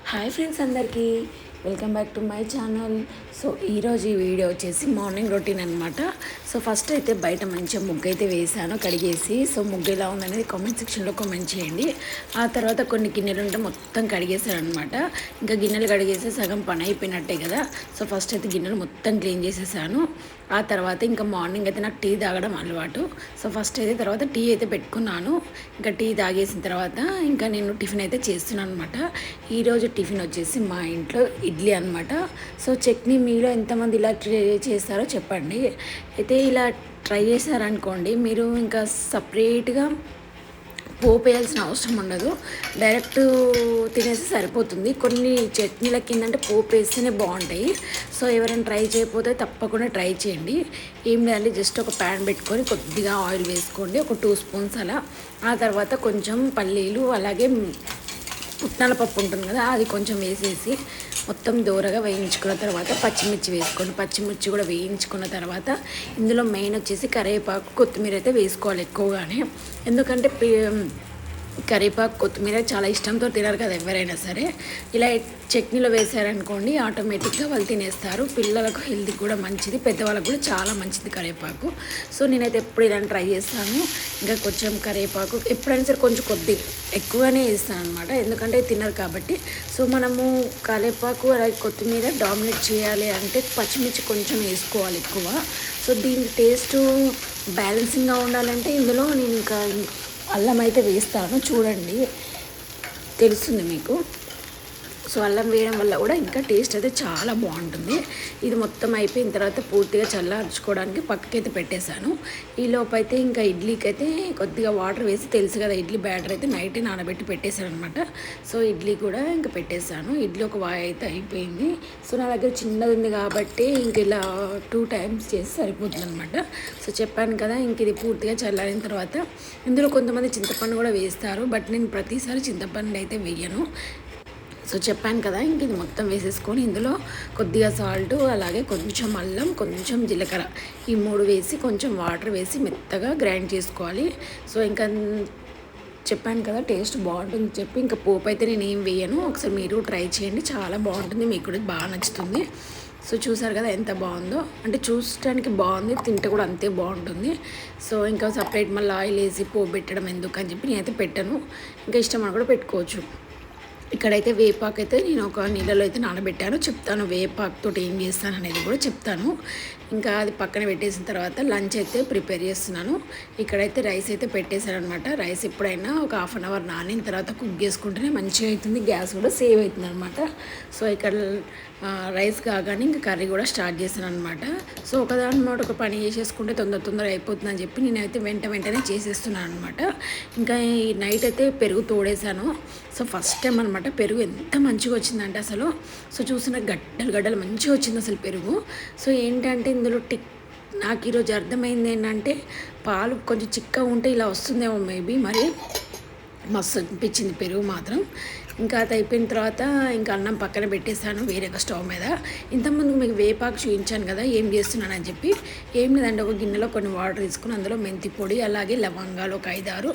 Hi friends అందరికీ welcome back to my channel. So ఈరోజు ఈ వీడియో వచ్చేసి మార్నింగ్ రొటీన్ అనమాట. సో ఫస్ట్ అయితే బయట మంచిగా ముగ్గు అయితే వేసాను కడిగేసి. సో ముగ్గు ఎలా ఉందనేది కామెంట్ సెక్షన్లో కామెంట్ చేయండి. ఆ తర్వాత కొన్ని గిన్నెలు ఉంటే మొత్తం కడిగేసాను అనమాట. ఇంకా గిన్నెలు కడిగేసి సగం పని అయిపోయినట్టే కదా. సో ఫస్ట్ అయితే గిన్నెలు మొత్తం క్లీన్ చేసేసాను. ఆ తర్వాత ఇంకా మార్నింగ్ అయితే నాకు టీ తాగడం అలవాటు. సో ఫస్ట్ అయితే తర్వాత టీ అయితే పెట్టుకున్నాను. ఇంకా టీ తాగేసిన తర్వాత ఇంకా నేను టిఫిన్ అయితే చేస్తున్నాను అనమాట. ఈరోజు టిఫిన్ వచ్చేసి మా ఇంట్లో ఇడ్లీ అనమాట. సో చట్నీ మీలో ఎంతమంది ఇలా ట్రై చేస్తారో చెప్పండి. అయితే ఇలా ట్రై చేశారనుకోండి మీరు ఇంకా సపరేట్గా పోపు వేయాల్సిన అవసరం ఉండదు, డైరెక్ట్ తినేసి సరిపోతుంది. కొన్ని చట్నీలకి ఏంటంటే పోపు వేస్తేనే బాగుంటాయి. సో ఎవరైనా ట్రై చేయకపోతే తప్పకుండా ట్రై చేయండి. ఏం లేదంటే జస్ట్ ఒక ప్యాన్ పెట్టుకొని కొద్దిగా ఆయిల్ వేసుకోండి, ఒక 2 స్పూన్స్ అలా. ఆ తర్వాత కొంచెం పల్లీలు అలాగే పుట్నాల పప్పు ఉంటుంది కదా, అది కొంచెం వేసేసి మొత్తం దూరగా వేయించుకున్న తర్వాత పచ్చిమిర్చి వేసుకోండి. పచ్చిమిర్చి కూడా వేయించుకున్న తర్వాత ఇందులో మెయిన్ వచ్చేసి కరివేపాకు కొత్తిమీర అయితే వేసుకోవాలి ఎక్కువగానే. ఎందుకంటే కరివేపాకు కొత్తిమీర చాలా ఇష్టంతో తినరు కదా ఎవరైనా సరే. ఇలా చట్నీలో వేసారనుకోండి ఆటోమేటిక్గా వాళ్ళు తినేస్తారు. పిల్లలకు హెల్తీ కూడా మంచిది, పెద్దవాళ్ళకు కూడా చాలా మంచిది కరివేపాకు. సో నేనైతే ఎప్పుడు ఇలా ట్రై చేస్తాను. ఇంకా కొంచెం కరివేపాకు ఎప్పుడైనా సరే కొంచెం కొద్దిగా ఎక్కువగానే వేస్తాను అనమాట, ఎందుకంటే తినరు కాబట్టి. సో మనము కరివేపాకు అలాగే కొత్తిమీర డామినేట్ చేయాలి అంటే పచ్చిమిర్చి కొంచెం వేసుకోవాలి ఎక్కువ. సో దీని టేస్ట్ బ్యాలెన్సింగ్గా ఉండాలంటే ఇందులో నేను ఇంకా అల్లం అయితే వేస్తాను, చూడండి తెలుస్తుంది మీకు. సో అల్లం వేయడం వల్ల కూడా ఇంకా టేస్ట్ అయితే చాలా బాగుంటుంది. ఇది మొత్తం అయిపోయిన తర్వాత పూర్తిగా చల్లార్చుకోవడానికి పక్కకైతే పెట్టేశాను. ఈ లోపైతే ఇంకా ఇడ్లీకి అయితే కొద్దిగా వాటర్ వేసి, తెలుసు కదా ఇడ్లీ బ్యాటర్ అయితే నైటే నానబెట్టి పెట్టేశాను అనమాట. సో ఇడ్లీ కూడా ఇంకా పెట్టేశాను. ఇడ్లీ ఒక వాయి అయితే అయిపోయింది. సో నా దగ్గర చిన్నది ఉంది కాబట్టి ఇంక ఇలా 2 టైమ్స్ చేసి సరిపోతుంది అనమాట. సో చెప్పాను కదా ఇంక ఇది పూర్తిగా చల్లారిన తర్వాత ఇందులో కొంతమంది చింతపండు కూడా వేస్తారు, బట్ నేను ప్రతిసారి చింతపండు అయితే వేయను. సో చెప్పాను కదా ఇంక ఇది మొత్తం వేసేసుకొని ఇందులో కొద్దిగా సాల్ట్ అలాగే కొంచెం అల్లం కొంచెం జీలకర్ర ఈ 3 వేసి కొంచెం వాటర్ వేసి మెత్తగా గ్రైండ్ చేసుకోవాలి. సో ఇంకా చెప్పాను కదా టేస్ట్ బాగుంటుంది చెప్పి ఇంకా పోపు అయితే నేను ఏం వేయను. ఒకసారి మీరు ట్రై చేయండి, చాలా బాగుంటుంది, మీకు కూడా బాగా నచ్చుతుంది. సో చూసారు కదా ఎంత బాగుందో, అంటే చూడటానికి బాగుంది, తింటే కూడా అంతే బాగుంటుంది. సో ఇంకా సపరేట్ మళ్ళీ ఆయిల్ వేసి పోపు పెట్టడం ఎందుకు అని చెప్పి నేనైతే పెట్టాను. ఇంకా ఇష్టం అని కూడా పెట్టుకోవచ్చు. ఇక్కడైతే వేపాకు అయితే నేను ఒక నీళ్ళలో అయితే నానబెట్టాను, చెప్తాను వేపాకుతో ఏం చేస్తాను అనేది కూడా చెప్తాను. ఇంకా అది పక్కన పెట్టేసిన తర్వాత లంచ్ అయితే ప్రిపేర్ చేస్తున్నాను. ఇక్కడైతే రైస్ అయితే పెట్టేశాను అనమాట. రైస్ ఎప్పుడైనా ఒక 1/2 అవర్ నానిన తర్వాత కుక్ చేసుకుంటేనే మంచిగా అవుతుంది, గ్యాస్ కూడా సేవ్ అవుతుంది అనమాట. సో ఇక్కడ రైస్ కాగానే ఇంకా కర్రీ కూడా స్టార్ట్ చేశాను అనమాట. సో ఒకదాని మాట ఒక పని చేసేసుకుంటే తొందరగా అయిపోతుందని చెప్పి నేనైతే వెంటనే చేసేస్తున్నాను అనమాట. ఇంకా ఈ నైట్ అయితే పెరుగు తోడేశాను. సో ఫస్ట్ టైం అనమాట పెరుగు ఎంత మంచిగా వచ్చిందంటే అసలు. సో చూసిన గడ్డలు మంచిగా వచ్చింది అసలు పెరుగు. సో ఏంటంటే ఇందులో నాకు ఈరోజు అర్థమైంది ఏంటంటే పాలు కొంచెం చిక్కగా ఉంటే ఇలా వస్తుందేమో మేబీ, మరి మస్తు అనిపించింది పెరుగు మాత్రం. ఇంకా అది అయిపోయిన తర్వాత ఇంకా అన్నం పక్కన పెట్టేశాను వేరే ఒక స్టవ్ మీద. ఇంతకుముందు మీకు వేపాకు చూపించాను కదా ఏం చేస్తున్నానని చెప్పి. ఏం లేదండి, ఒక గిన్నెలో కొన్ని వాటర్ తీసుకుని అందులో మెంతి పొడి అలాగే లవంగాలు ఒక 5-6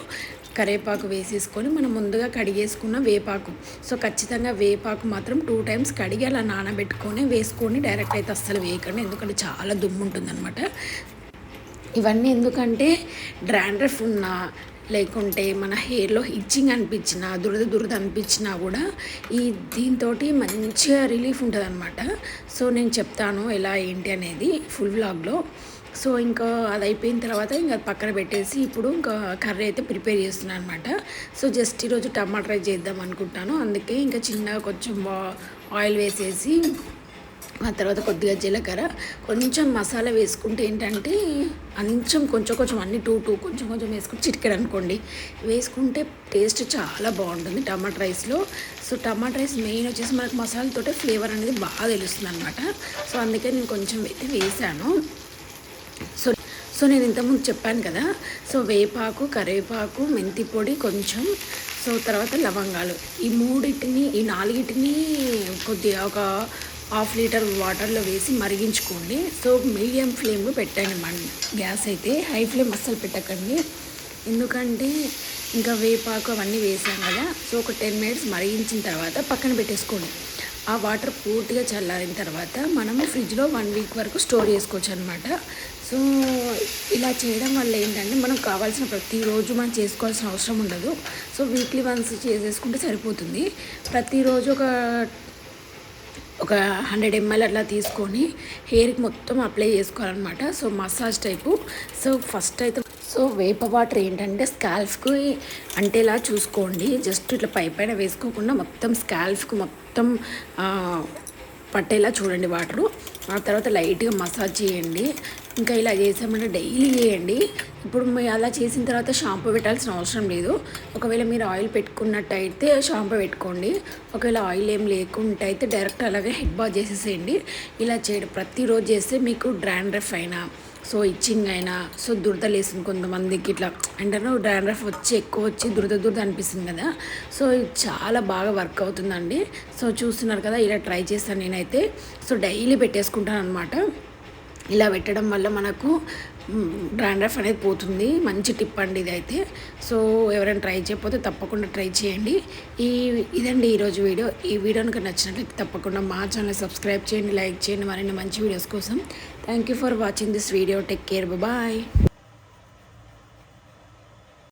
కరివేపాకు వేసేసుకొని మనం ముందుగా కడిగేసుకున్న వేపాకు. సో ఖచ్చితంగా వేపాకు మాత్రం 2 టైమ్స్ కడిగి అలా నానబెట్టుకొని వేసుకొని డైరెక్ట్ అయితే అస్సలు వేయకండి, ఎందుకంటే చాలా దుమ్ము ఉంటుందన్నమాట. ఇవన్నీ ఎందుకంటే డ్రాండ్రఫ్ ఉన్నా లేకుంటే మన హెయిర్లో ఇచ్చింగ్ అనిపించినా దురద అనిపించినా కూడా దీంతో మంచిగా రిలీఫ్ ఉంటుంది అనమాట. సో నేను చెప్తాను ఎలా ఏంటి అనేది ఫుల్ వ్లాగ్లో. సో ఇంకా అది అయిపోయిన తర్వాత ఇంకా పక్కన పెట్టేసి ఇప్పుడు ఇంకా కర్రీ అయితే ప్రిపేర్ చేస్తున్నాను అనమాట. సో జస్ట్ ఈరోజు టమాటా రైస్ చేద్దాం అనుకుంటాను, అందుకే ఇంకా చిన్నగా కొంచెం ఆయిల్ వేసేసి ఆ తర్వాత కొద్దిగా జీలకర్ర కొంచెం మసాలా వేసుకుంటే ఏంటంటే కొంచెం అన్ని టూ కొంచెం వేసుకుంటే చిటికెడు అనుకోండి వేసుకుంటే టేస్ట్ చాలా బాగుంటుంది టమాటా రైస్లో. సో టమాటా రైస్ మెయిన్ వచ్చేసి మనకు మసాలాతోటే ఫ్లేవర్ అనేది బాగా తెలుస్తుంది అనమాట. సో అందుకే నేను కొంచెం అయితే వేసాను. సో నేను ఇంతకుముందు చెప్పాను కదా, సో వేపాకు కరివేపాకు మెంతి పొడి కొంచెం, సో తర్వాత లవంగాలు, ఈ 4 కొద్దిగా ఒక 1/2 లీటర్ వాటర్లో వేసి మరిగించుకోండి. సో మీడియం ఫ్లేమ్లో పెట్టండి గ్యాస్ అయితే, హై ఫ్లేమ్ అస్సలు పెట్టకండి. ఎందుకంటే ఇంకా వేపాకు అవన్నీ వేసాం కదా. సో ఒక 10 మినిట్స్ మరిగించిన తర్వాత పక్కన పెట్టేసుకోండి. ఆ వాటర్ పూర్తిగా చల్లారిన తర్వాత మనము ఫ్రిడ్జ్లో 1 వీక్ వరకు స్టోర్ చేసుకోవచ్చు అనమాట. సో ఇలా చేయడం వల్ల ఏంటంటే మనం కావాల్సిన ప్రతిరోజు మనం చేసుకోవాల్సిన అవసరం ఉండదు. సో వీక్లీ వన్స్ చేసేసుకుంటే సరిపోతుంది. ప్రతిరోజు ఒక 100 ml అట్లా తీసుకొని హెయిర్కి మొత్తం అప్లై చేసుకోవాలన్నమాట. So massage type. So first అయితే వేప వాటర్ ఏంటంటే స్కాల్ఫ్కి అంటేలా చూసుకోండి. జస్ట్ ఇట్లా పైన వేసుకోకుండా మొత్తం స్కాల్ఫ్కి మొత్తం పట్టేలా చూడండి వాటరు. ఆ తర్వాత లైట్గా మసాజ్ చేయండి. ఇంకా ఇలా చేసామంటే డైలీ చేయండి. ఇప్పుడు మీరు అలా చేసిన తర్వాత షాంపూ పెట్టాల్సిన అవసరం లేదు. ఒకవేళ మీరు ఆయిల్ పెట్టుకున్నట్టయితే షాంపూ పెట్టుకోండి. ఒకవేళ ఆయిల్ ఏం లేకుంటే అయితే డైరెక్ట్ అలాగే హెడ్ బాత్ చేసేసేయండి. ఇలా చేయడం ప్రతిరోజు చేస్తే మీకు డాండ్రఫ్ అయినా, సో ఇచ్చింగ్ అయినా, సో దురద లేసింది కొంతమందికి ఇట్లా అంటారు డాండ్రఫ్ ఎక్కువ వచ్చి దురద అనిపిస్తుంది కదా. సో ఇది చాలా బాగా వర్క్ అవుతుందండి. సో చూస్తున్నారు కదా, ఇలా ట్రై చేస్తాను నేనైతే. సో డైలీ పెట్టేసుకుంటాను అనమాట. ఇలా పెట్టడం వల్ల మనకు డాండ్రఫ్ అనేది పోతుంది. మంచి టిప్ అండి ఇదైతే. సో ఎవరైనా ట్రై చేయకపోతే తప్పకుండా ట్రై చేయండి. ఇదండి ఈరోజు వీడియో. ఈ వీడియో కనుక నచ్చినట్లయితే తప్పకుండా మా ఛానల్ సబ్స్క్రైబ్ చేయండి, లైక్ చేయండి మరిన్ని మంచి వీడియోస్ కోసం. Thank you for watching this video. Take care, bye.